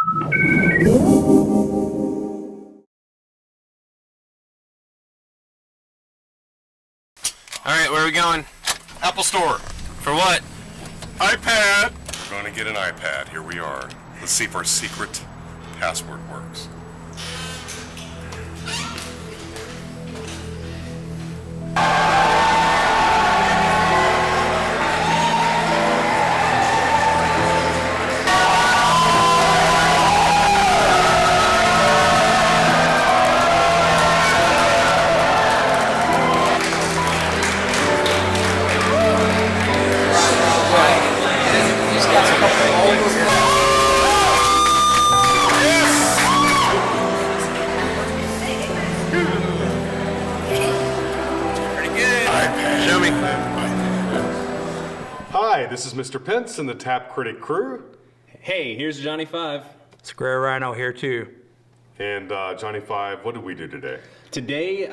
Alright, where are we going? Apple Store. For what? iPad. We're going to get an iPad. Here we are. Let's see if our secret password works. Hi, this is Mr. Pence and the TapCritic crew. Hey, here's Johnny 5. Square Rhino here too. And Johnny 5, what did we do today? Today,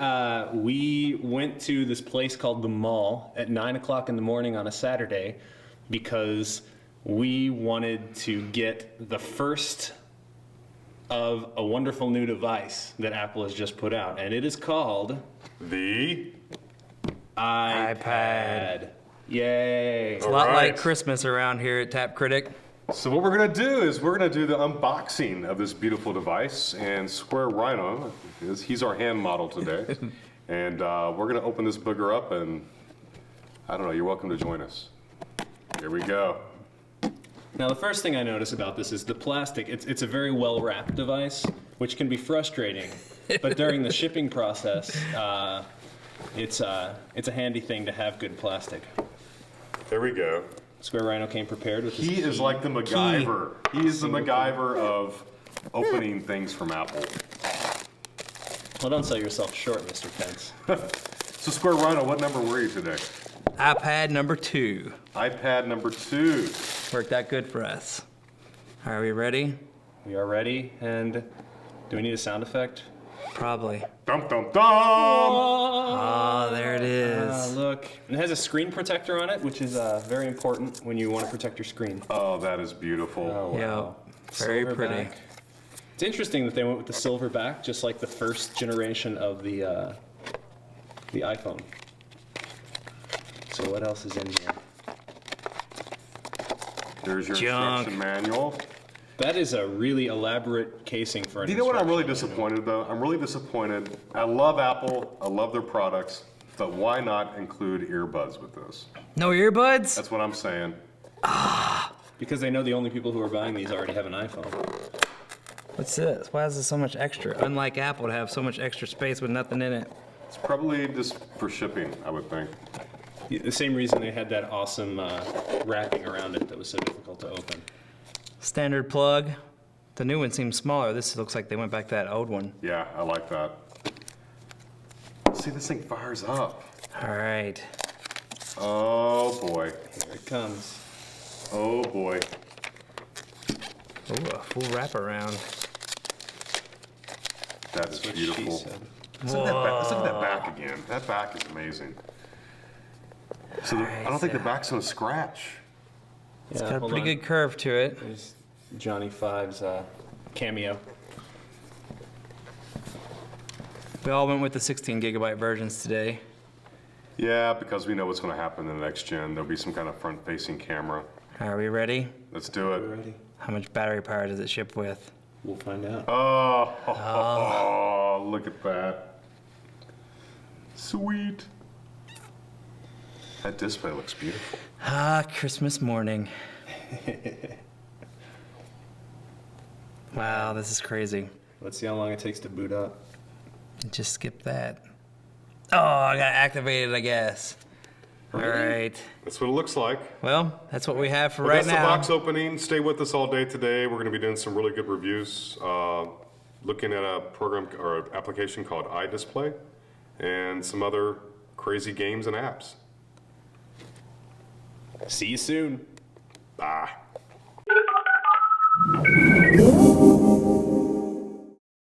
we went to this place called the Mall at 9 o'clock in the morning on a Saturday because we wanted to get the first of a wonderful new device that Apple has just put out, and it is called The iPad. Yay! It's a lot like Christmas around here at TapCritic. So what we're going to do is we're going to do the unboxing of this beautiful device, and Square Rhino, he's our hand model today, and we're going to open this booger up, and I don't know, you're welcome to join us. Here we go. Now, the first thing I notice about this is the plastic. It's a very well-wrapped device, which can be frustrating, but during the shipping process, it's a handy thing to have good plastic. There we go. Square Rhino came prepared with his He is like the MacGyver. He is the MacGyver of opening things from Apple. Well, don't sell yourself short, Mr. Pence. So Square Rhino, what number were you today? iPad number 2. iPad number 2. Worked out good for us. Are we ready? We are ready, and do we need a sound effect? Probably. Dum dum dum! Oh, there it is. Look. It has a screen protector on it, which is very important when you want to protect your screen. Oh, that is beautiful. Oh, wow. Yeah, very Silver pretty. back. It's interesting that they went with the silver back, just like the first generation of the iPhone. So what else is in here? There's your Junk. instruction manual. That is a really elaborate casing for an Do you know what I'm really instruction disappointed though? I'm really disappointed. I love Apple. I love their products. But why not include earbuds with this? No earbuds? That's what I'm saying. manual. Because they know the only people who are buying these already have an iPhone. What's this? Why is this so much extra? Unlike Apple to have so much extra space with nothing in it. It's probably just for shipping, I would think. The same reason they had that awesome wrapping around it that was so difficult to open. Standard plug. The new one seems smaller. This looks like they went back to that old one. Yeah, I like that. See, this thing fires up. All right. Oh boy. Here it comes. Oh boy. Ooh, a full wraparound. That's That's what beautiful. she said. Let's look at that back again. That back is amazing. So I don't think the back's gonna scratch. It's Yeah, got a hold pretty on. good curve to it. There's Johnny 5's cameo. We all went with the 16 gigabyte versions today. Yeah, because we know what's gonna happen in the next gen. There'll be some kind of front-facing camera. Are we ready? Let's do it. Ready? How much battery power does it ship with? We'll find out. Oh, look at that. Sweet. That display looks beautiful. Ah, Christmas morning. Wow, this is crazy. Let's see how long it takes to boot up. Just skip that. Oh, I got activated, I guess. All right. That's what it looks like. Well, that's what we have for Well, right that's now. the box opening. Stay with us all day today. We're going to be doing some really good reviews. Looking at a program or an application called iDisplay and some other crazy games and apps. See you soon. Bye.